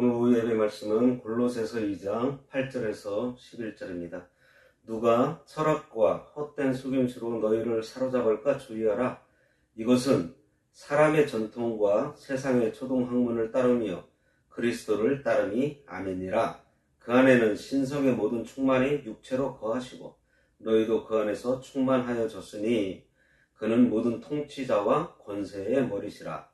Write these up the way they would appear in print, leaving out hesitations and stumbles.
오늘 오후 예배 말씀은 골로새서 2장 8절에서 11절입니다. 누가 철학과 헛된 속임수로 너희를 사로잡을까 주의하라. 이것은 사람의 전통과 세상의 초동학문을 따름이요 그리스도를 따름이 아멘이라. 그 안에는 신성의 모든 충만이 육체로 거하시고 너희도 그 안에서 충만하여졌으니 그는 모든 통치자와 권세의 머리시라.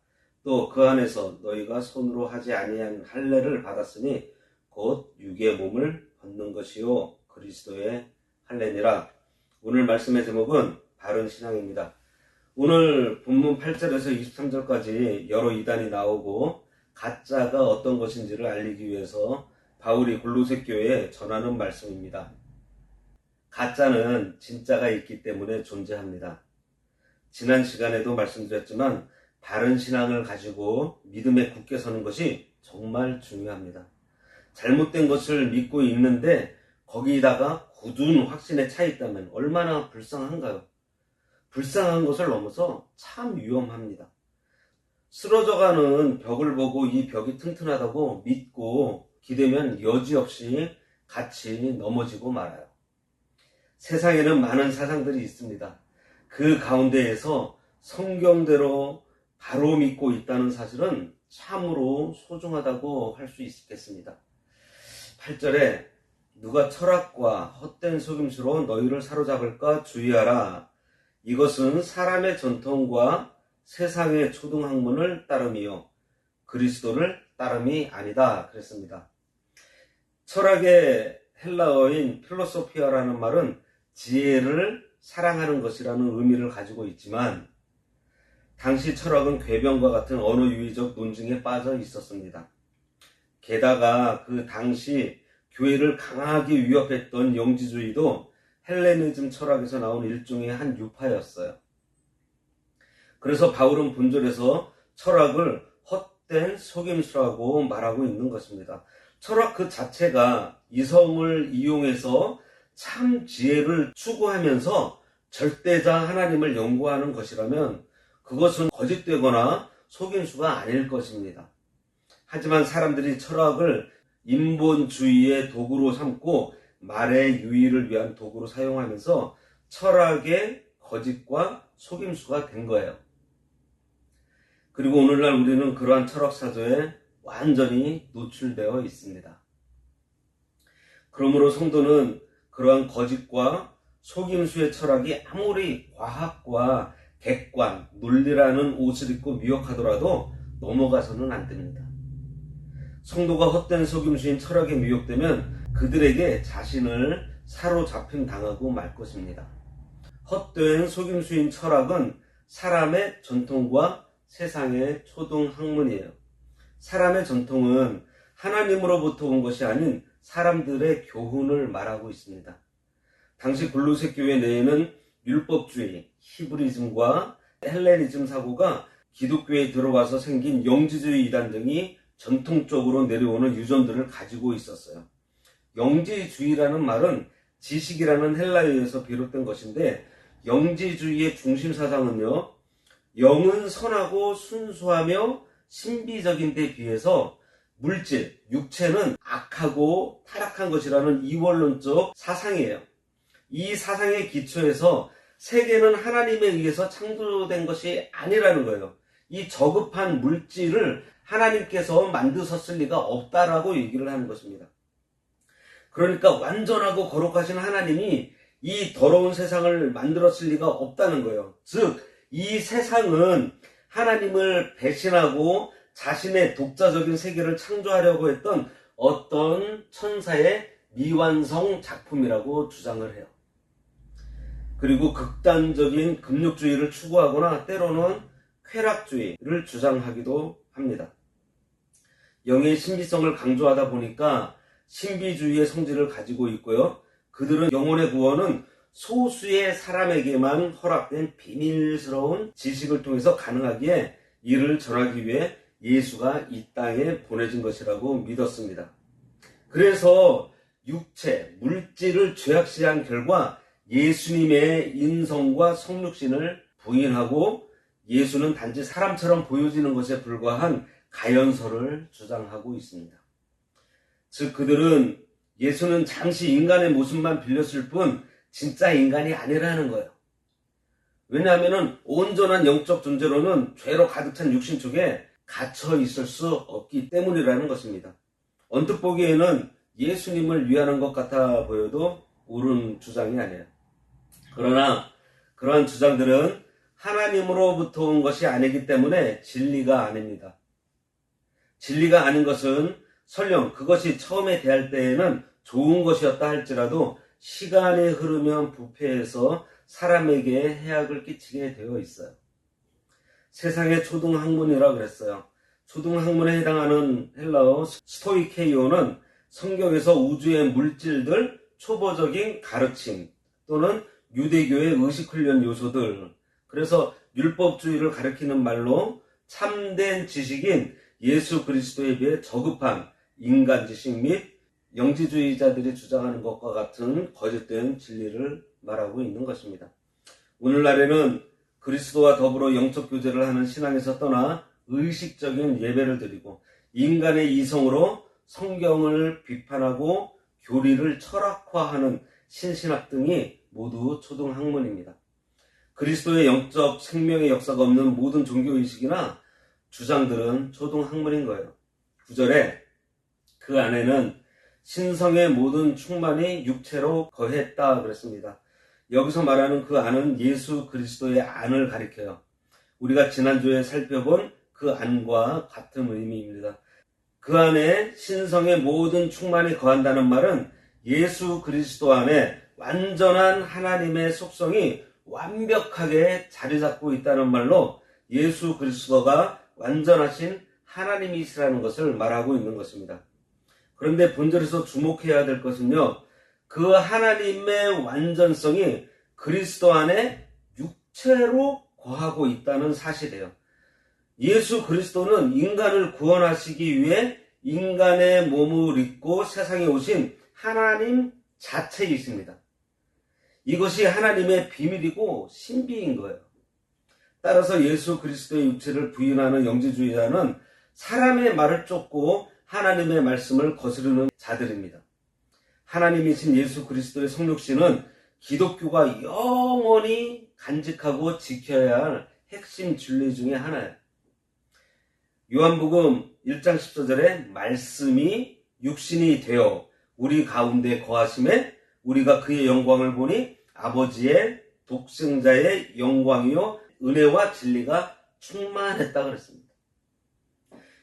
또 그 안에서 너희가 손으로 하지 아니한 할례를 받았으니 곧 육의 몸을 벗는 것이요 그리스도의 할례니라. 오늘 말씀의 제목은 바른 신앙입니다. 오늘 본문 8절에서 23절까지 여러 이단이 나오고 가짜가 어떤 것인지를 알리기 위해서 바울이 골로새 교회에 전하는 말씀입니다. 가짜는 진짜가 있기 때문에 존재합니다. 지난 시간에도 말씀드렸지만 바른 신앙을 가지고 믿음에 굳게 서는 것이 정말 중요합니다. 잘못된 것을 믿고 있는데 거기다가 굳은 확신에 차 있다면 얼마나 불쌍한가요? 불쌍한 것을 넘어서 참 위험합니다. 쓰러져가는 벽을 보고 이 벽이 튼튼하다고 믿고 기대면 여지없이 같이 넘어지고 말아요. 세상에는 많은 사상들이 있습니다. 그 가운데에서 성경대로 바로 믿고 있다는 사실은 참으로 소중하다고 할 수 있겠습니다. 8절에 누가 철학과 헛된 속임수로 너희를 사로잡을까 주의하라. 이것은 사람의 전통과 세상의 초등학문을 따름이요 그리스도를 따름이 아니다 그랬습니다. 철학의 헬라어인 필로소피아라는 말은 지혜를 사랑하는 것이라는 의미를 가지고 있지만 당시 철학은 궤변과 같은 언어유희적 논증에 빠져 있었습니다. 게다가 그 당시 교회를 강하게 위협했던 영지주의도 헬레니즘 철학에서 나온 일종의 한 유파였어요. 그래서 바울은 본절에서 철학을 헛된 속임수라고 말하고 있는 것입니다. 철학 그 자체가 이성을 이용해서 참 지혜를 추구하면서 절대자 하나님을 연구하는 것이라면 그것은 거짓되거나 속임수가 아닐 것입니다. 하지만 사람들이 철학을 인본주의의 도구로 삼고 말의 유의를 위한 도구로 사용하면서 철학의 거짓과 속임수가 된 거예요. 그리고 오늘날 우리는 그러한 철학 사조에 완전히 노출되어 있습니다. 그러므로 성도는 그러한 거짓과 속임수의 철학이 아무리 과학과 객관, 논리라는 옷을 입고 미혹하더라도 넘어가서는 안 됩니다. 성도가 헛된 속임수인 철학에 미혹되면 그들에게 자신을 사로잡힘 당하고 말 것입니다. 헛된 속임수인 철학은 사람의 전통과 세상의 초등학문이에요. 사람의 전통은 하나님으로부터 온 것이 아닌 사람들의 교훈을 말하고 있습니다. 당시 골로새 교회 내에는 율법주의, 히브리즘과 헬레니즘 사고가 기독교에 들어와서 생긴 영지주의 이단 등이 전통적으로 내려오는 유전들을 가지고 있었어요. 영지주의라는 말은 지식이라는 헬라어에서 비롯된 것인데 영지주의의 중심 사상은요, 영은 선하고 순수하며 신비적인 데 비해서 물질, 육체는 악하고 타락한 것이라는 이원론적 사상이에요. 이 사상의 기초에서 세계는 하나님에 의해서 창조된 것이 아니라는 거예요. 이 저급한 물질을 하나님께서 만드셨을 리가 없다라고 얘기를 하는 것입니다. 그러니까 완전하고 거룩하신 하나님이 이 더러운 세상을 만들었을 리가 없다는 거예요. 즉, 이 세상은 하나님을 배신하고 자신의 독자적인 세계를 창조하려고 했던 어떤 천사의 미완성 작품이라고 주장을 해요. 그리고 극단적인 금욕주의를 추구하거나 때로는 쾌락주의를 주장하기도 합니다. 영의 신비성을 강조하다 보니까 신비주의의 성질을 가지고 있고요. 그들은 영혼의 구원은 소수의 사람에게만 허락된 비밀스러운 지식을 통해서 가능하기에 이를 전하기 위해 예수가 이 땅에 보내진 것이라고 믿었습니다. 그래서 육체, 물질을 죄악시한 결과 예수님의 인성과 성육신을 부인하고 예수는 단지 사람처럼 보여지는 것에 불과한 가연설을 주장하고 있습니다. 즉 그들은 예수는 잠시 인간의 모습만 빌렸을 뿐 진짜 인간이 아니라는 거예요. 왜냐하면 온전한 영적 존재로는 죄로 가득 찬 육신 속에 갇혀 있을 수 없기 때문이라는 것입니다. 언뜻 보기에는 예수님을 위하는 것 같아 보여도 옳은 주장이 아니에요. 그러나 그러한 주장들은 하나님으로부터 온 것이 아니기 때문에 진리가 아닙니다. 진리가 아닌 것은 설령 그것이 처음에 대할 때에는 좋은 것이었다 할지라도 시간이 흐르면 부패해서 사람에게 해악을 끼치게 되어 있어요. 세상의 초등학문이라 그랬어요. 초등학문에 해당하는 헬라어 스토이케이오는 성경에서 우주의 물질들, 초보적인 가르침 또는 유대교의 의식훈련 요소들, 그래서 율법주의를 가리키는 말로 참된 지식인 예수 그리스도에 비해 저급한 인간 지식 및 영지주의자들이 주장하는 것과 같은 거짓된 진리를 말하고 있는 것입니다. 오늘날에는 그리스도와 더불어 영적 교제를 하는 신앙에서 떠나 의식적인 예배를 드리고 인간의 이성으로 성경을 비판하고 교리를 철학화하는 신신학 등이 모두 초등학문입니다. 그리스도의 영적 생명의 역사가 없는 모든 종교의식이나 주장들은 초등학문인 거예요. 9절에 그 안에는 신성의 모든 충만이 육체로 거했다 그랬습니다. 여기서 말하는 그 안은 예수 그리스도의 안을 가리켜요. 우리가 지난주에 살펴본 그 안과 같은 의미입니다. 그 안에 신성의 모든 충만이 거한다는 말은 예수 그리스도 안에 완전한 하나님의 속성이 완벽하게 자리 잡고 있다는 말로 예수 그리스도가 완전하신 하나님이시라는 것을 말하고 있는 것입니다. 그런데 본절에서 주목해야 될 것은요, 그 하나님의 완전성이 그리스도 안에 육체로 거하고 있다는 사실이에요. 예수 그리스도는 인간을 구원하시기 위해 인간의 몸을 입고 세상에 오신 하나님 자체이십니다. 이것이 하나님의 비밀이고 신비인 거예요. 따라서 예수 그리스도의 육체를 부인하는 영지주의자는 사람의 말을 쫓고 하나님의 말씀을 거스르는 자들입니다. 하나님이신 예수 그리스도의 성육신은 기독교가 영원히 간직하고 지켜야 할 핵심 진리 중에 하나예요. 요한복음 1장 14절에 말씀이 육신이 되어 우리 가운데 거하심에 우리가 그의 영광을 보니 아버지의 독생자의 영광이요 은혜와 진리가 충만했다 그랬습니다.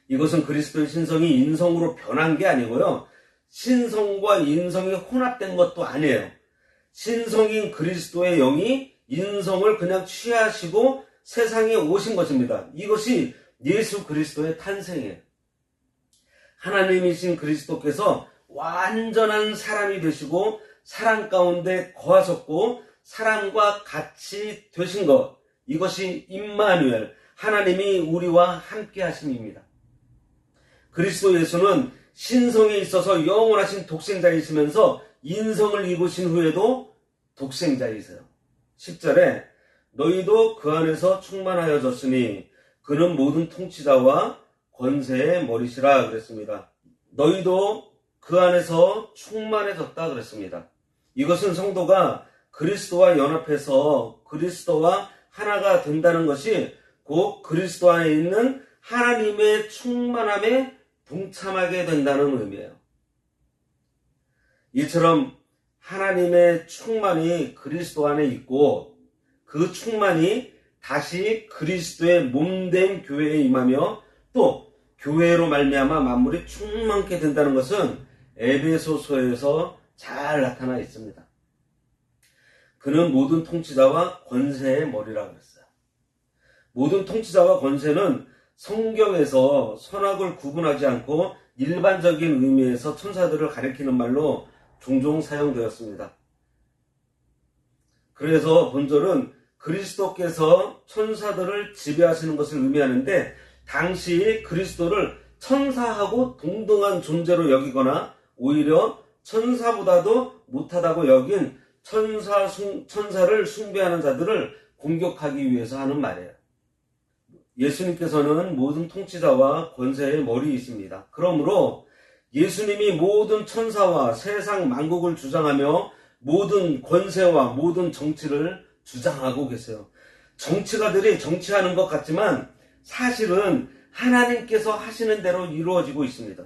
이것은 그리스도의 신성이 인성으로 변한 게 아니고요, 신성과 인성이 혼합된 것도 아니에요. 신성인 그리스도의 영이 인성을 그냥 취하시고 세상에 오신 것입니다. 이것이 예수 그리스도의 탄생이에요. 하나님이신 그리스도께서 완전한 사람이 되시고 사람 가운데 거하셨고 사람과 같이 되신 것, 이것이 임마누엘, 하나님이 우리와 함께 하심입니다. 그리스도 예수는 신성에 있어서 영원하신 독생자이시면서 인성을 입으신 후에도 독생자이세요. 10절에 너희도 그 안에서 충만하여졌으니 그는 모든 통치자와 권세의 머리시라 그랬습니다. 너희도 그 안에서 충만해졌다 그랬습니다. 이것은 성도가 그리스도와 연합해서 그리스도와 하나가 된다는 것이 곧 그리스도 안에 있는 하나님의 충만함에 동참하게 된다는 의미예요. 이처럼 하나님의 충만이 그리스도 안에 있고 그 충만이 다시 그리스도의 몸된 교회에 임하며 또 교회로 말미암아 만물이 충만케 된다는 것은 에베소서에서 잘 나타나 있습니다. 그는 모든 통치자와 권세의 머리라고 했어요. 모든 통치자와 권세는 성경에서 선악을 구분하지 않고 일반적인 의미에서 천사들을 가리키는 말로 종종 사용되었습니다. 그래서 본절은 그리스도께서 천사들을 지배하시는 것을 의미하는데 당시 그리스도를 천사하고 동등한 존재로 여기거나 오히려 천사보다도 못하다고 여긴 천사를 숭배하는 자들을 공격하기 위해서 하는 말이에요. 예수님께서는 모든 통치자와 권세의 머리이십니다. 그러므로 예수님이 모든 천사와 세상 만국을 주장하며 모든 권세와 모든 정치를 주장하고 계세요. 정치가들이 정치하는 것 같지만 사실은 하나님께서 하시는 대로 이루어지고 있습니다.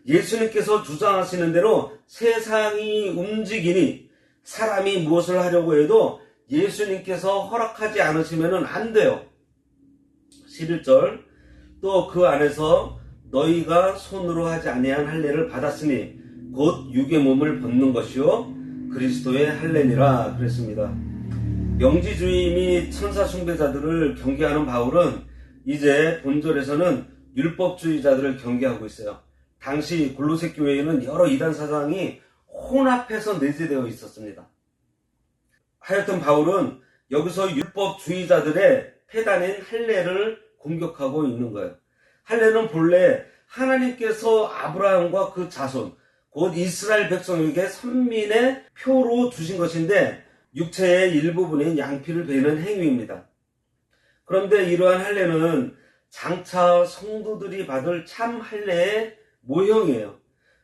예수님께서 주장하시는 대로 세상이 움직이니 사람이 무엇을 하려고 해도 예수님께서 허락하지 않으시면 안 돼요. 11절 또 그 안에서 너희가 손으로 하지 아니한 할례를 받았으니 곧 육의 몸을 벗는 것이요 그리스도의 할례니라 그랬습니다. 영지주의 및 천사 숭배자들을 경계하는 바울은 이제 본절에서는 율법주의자들을 경계하고 있어요. 당시 골로새 교회에는 여러 이단 사상이 혼합해서 내재되어 있었습니다. 하여튼 바울은 여기서 율법주의자들의 폐단인 할례를 공격하고 있는 거예요. 할례는 본래 하나님께서 아브라함과 그 자손, 곧 이스라엘 백성에게 선민의 표로 주신 것인데 육체의 일부분인 양피를 베는 행위입니다. 그런데 이러한 할례는 장차 성도들이 받을 참 할례의 모형이에요.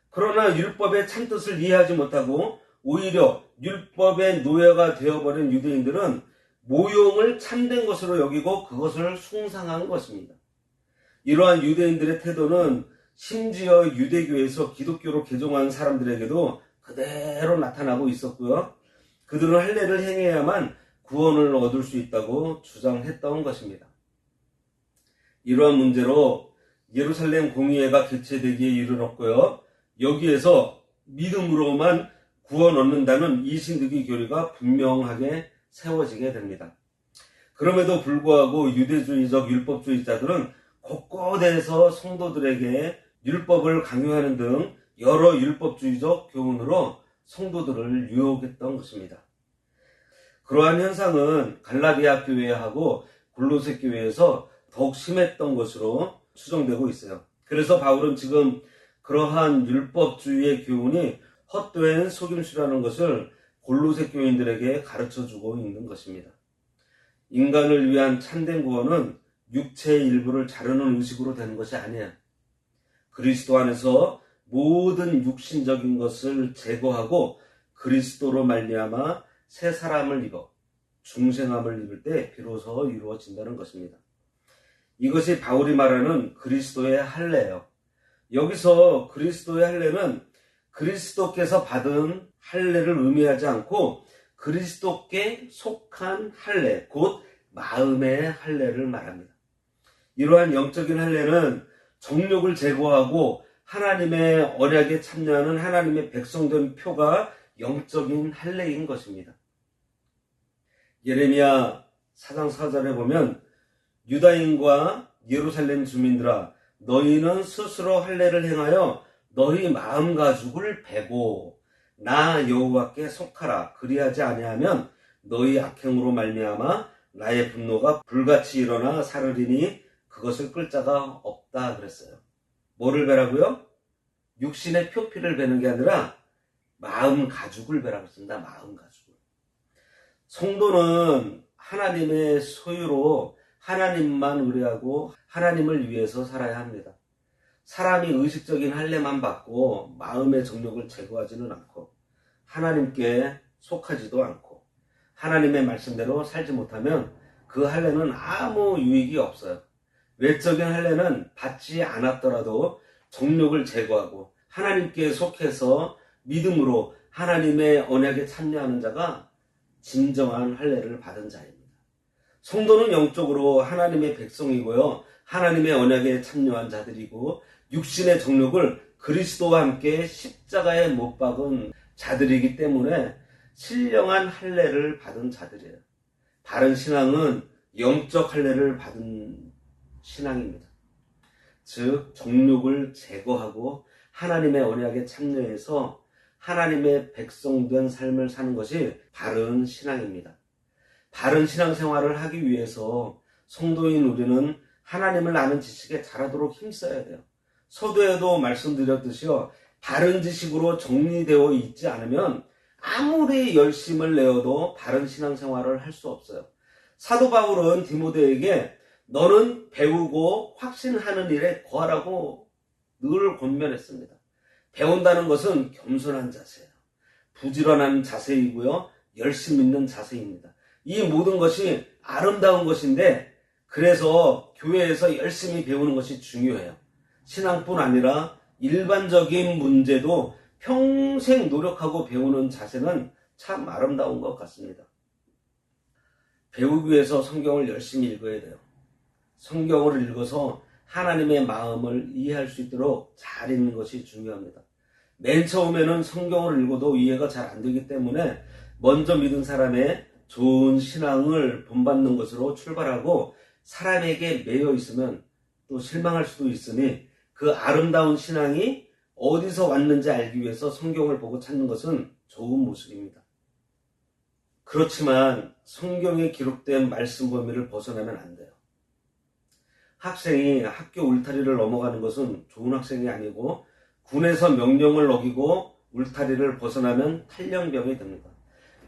그러나 율법의 참뜻을 이해하지 못하고 오히려 율법의 노예가 되어버린 유대인들은 모형을 참된 것으로 여기고 그것을 숭상한 것입니다. 이러한 유대인들의 태도는 심지어 유대교에서 기독교로 개종한 사람들에게도 그대로 나타나고 있었고요. 그들은 할례를 행해야만 구원을 얻을 수 있다고 주장했던 것입니다. 이러한 문제로 예루살렘 공의회가 개최되기에 이르렀고요. 여기에서 믿음으로만 구원 얻는다는 이신득의 교리가 분명하게 세워지게 됩니다. 그럼에도 불구하고 유대주의적 율법주의자들은 곳곳에서 성도들에게 율법을 강요하는 등 여러 율법주의적 교훈으로 성도들을 유혹했던 것입니다. 그러한 현상은 갈라디아 교회하고 골로새 교회에서 더욱 심했던 것으로 추정되고 있어요. 그래서 바울은 지금 그러한 율법주의의 교훈이 헛된 속임수라는 것을 골로새 교인들에게 가르쳐주고 있는 것입니다. 인간을 위한 참된 구원은 육체의 일부를 자르는 의식으로 되는 것이 아니야. 그리스도 안에서 모든 육신적인 것을 제거하고 그리스도로 말미암아 새 사람을 입어 중생함을 입을 때 비로소 이루어진다는 것입니다. 이것이 바울이 말하는 그리스도의 할례예요. 여기서 그리스도의 할례는 그리스도께서 받은 할례를 의미하지 않고 그리스도께 속한 할례, 곧 마음의 할례를 말합니다. 이러한 영적인 할례는 정욕을 제거하고 하나님의 언약에 참여하는 하나님의 백성된 표가 영적인 할례인 것입니다. 예레미야 4장 4절에 보면 유다인과 예루살렘 주민들아 너희는 스스로 할례를 행하여 너희 마음 가죽을 베고 나 여호와께 속하라. 그리하지 아니하면 너희 악행으로 말미암아 나의 분노가 불같이 일어나 사르리니 그것을 끌 자가 없다 그랬어요. 뭐를 베라고요? 육신의 표피를 베는 게 아니라 마음 가죽을 베라고 했습니다. 마음 가죽을. 성도는 하나님의 소유로 하나님만 의뢰하고 하나님을 위해서 살아야 합니다. 사람이 의식적인 할례만 받고 마음의 정욕을 제거하지는 않고 하나님께 속하지도 않고 하나님의 말씀대로 살지 못하면 그 할례는 아무 유익이 없어요. 외적인 할례는 받지 않았더라도 정욕을 제거하고 하나님께 속해서 믿음으로 하나님의 언약에 참여하는 자가 진정한 할례를 받은 자입니다. 성도는 영적으로 하나님의 백성이고요. 하나님의 언약에 참여한 자들이고 육신의 정욕을 그리스도와 함께 십자가에 못 박은 자들이기 때문에 신령한 할례를 받은 자들이에요. 바른 신앙은 영적 할례를 받은 신앙입니다. 즉 정욕을 제거하고 하나님의 언약에 참여해서 하나님의 백성된 삶을 사는 것이 바른 신앙입니다. 바른 신앙생활을 하기 위해서 성도인 우리는 하나님을 아는 지식에 자라도록 힘써야 돼요. 서두에도 말씀드렸듯이요. 바른 지식으로 정리되어 있지 않으면 아무리 열심을 내어도 바른 신앙생활을 할 수 없어요. 사도 바울은 디모데에게 너는 배우고 확신하는 일에 거하라고 늘 권면했습니다. 배운다는 것은 겸손한 자세예요. 부지런한 자세이고요. 열심 있는 자세입니다. 이 모든 것이 아름다운 것인데 그래서 교회에서 열심히 배우는 것이 중요해요. 신앙뿐 아니라 일반적인 문제도 평생 노력하고 배우는 자세는 참 아름다운 것 같습니다. 배우기 위해서 성경을 열심히 읽어야 돼요. 성경을 읽어서 하나님의 마음을 이해할 수 있도록 잘 읽는 것이 중요합니다. 맨 처음에는 성경을 읽어도 이해가 잘 안 되기 때문에 먼저 믿은 사람의 좋은 신앙을 본받는 것으로 출발하고 사람에게 매여 있으면 또 실망할 수도 있으니 그 아름다운 신앙이 어디서 왔는지 알기 위해서 성경을 보고 찾는 것은 좋은 모습입니다. 그렇지만 성경에 기록된 말씀 범위를 벗어나면 안 돼요. 학생이 학교 울타리를 넘어가는 것은 좋은 학생이 아니고 군에서 명령을 어기고 울타리를 벗어나면 탈영병이 됩니다.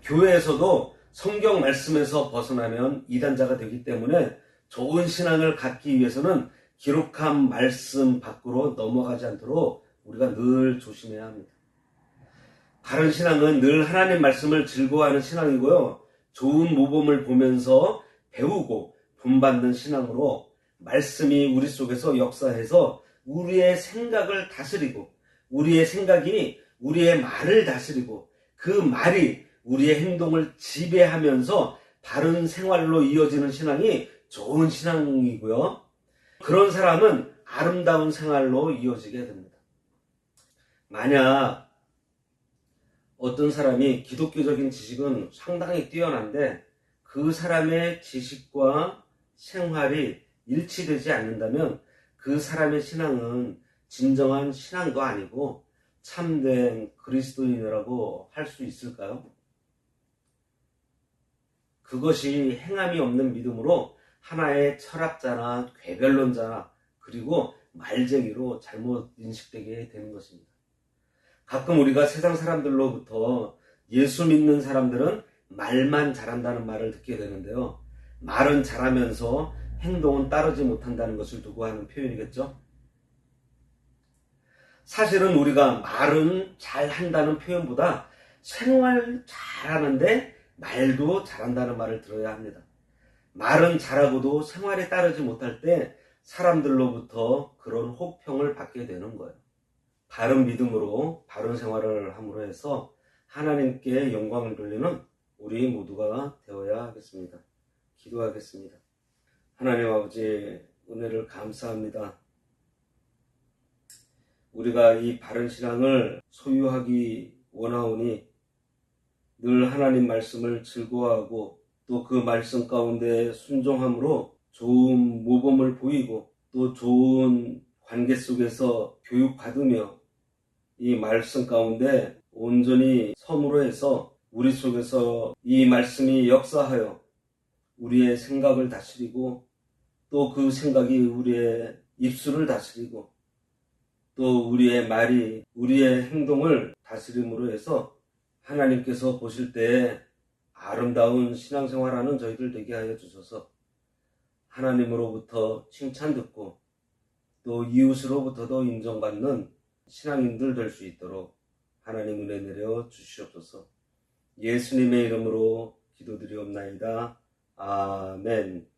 교회에서도 성경 말씀에서 벗어나면 이단자가 되기 때문에 좋은 신앙을 갖기 위해서는 기록한 말씀 밖으로 넘어가지 않도록 우리가 늘 조심해야 합니다. 바른 신앙은 늘 하나님 말씀을 즐거워하는 신앙이고요. 좋은 모범을 보면서 배우고 본받는 신앙으로 말씀이 우리 속에서 역사해서 우리의 생각을 다스리고 우리의 생각이 우리의 말을 다스리고 그 말이 우리의 행동을 지배하면서 바른 생활로 이어지는 신앙이 좋은 신앙이고요. 그런 사람은 아름다운 생활로 이어지게 됩니다. 만약 어떤 사람이 기독교적인 지식은 상당히 뛰어난데 그 사람의 지식과 생활이 일치되지 않는다면 그 사람의 신앙은 진정한 신앙도 아니고 참된 그리스도인이라고 할 수 있을까요? 그것이 행함이 없는 믿음으로 하나의 철학자나 궤변론자나 그리고 말쟁이로 잘못 인식되게 되는 것입니다. 가끔 우리가 세상 사람들로부터 예수 믿는 사람들은 말만 잘한다는 말을 듣게 되는데요. 말은 잘하면서 행동은 따르지 못한다는 것을 두고 하는 표현이겠죠. 사실은 우리가 말은 잘한다는 표현보다 생활 잘하는데 말도 잘한다는 말을 들어야 합니다. 말은 잘하고도 생활에 따르지 못할 때 사람들로부터 그런 혹평을 받게 되는 거예요. 바른 믿음으로 바른 생활을 함으로 해서 하나님께 영광을 돌리는 우리 모두가 되어야 하겠습니다. 기도하겠습니다. 하나님 아버지, 은혜를 감사합니다. 우리가 이 바른 신앙을 소유하기 원하오니 늘 하나님 말씀을 즐거워하고 또 그 말씀 가운데 순종함으로 좋은 모범을 보이고 또 좋은 관계 속에서 교육받으며 이 말씀 가운데 온전히 섬으로 해서 우리 속에서 이 말씀이 역사하여 우리의 생각을 다스리고 또 그 생각이 우리의 입술을 다스리고 또 우리의 말이 우리의 행동을 다스림으로 해서 하나님께서 보실 때 아름다운 신앙생활하는 저희들 되게 하여 주셔서 하나님으로부터 칭찬 듣고 또 이웃으로부터도 인정받는 신앙인들 될 수 있도록 하나님 은혜 내려 주시옵소서. 예수님의 이름으로 기도드리옵나이다. 아멘.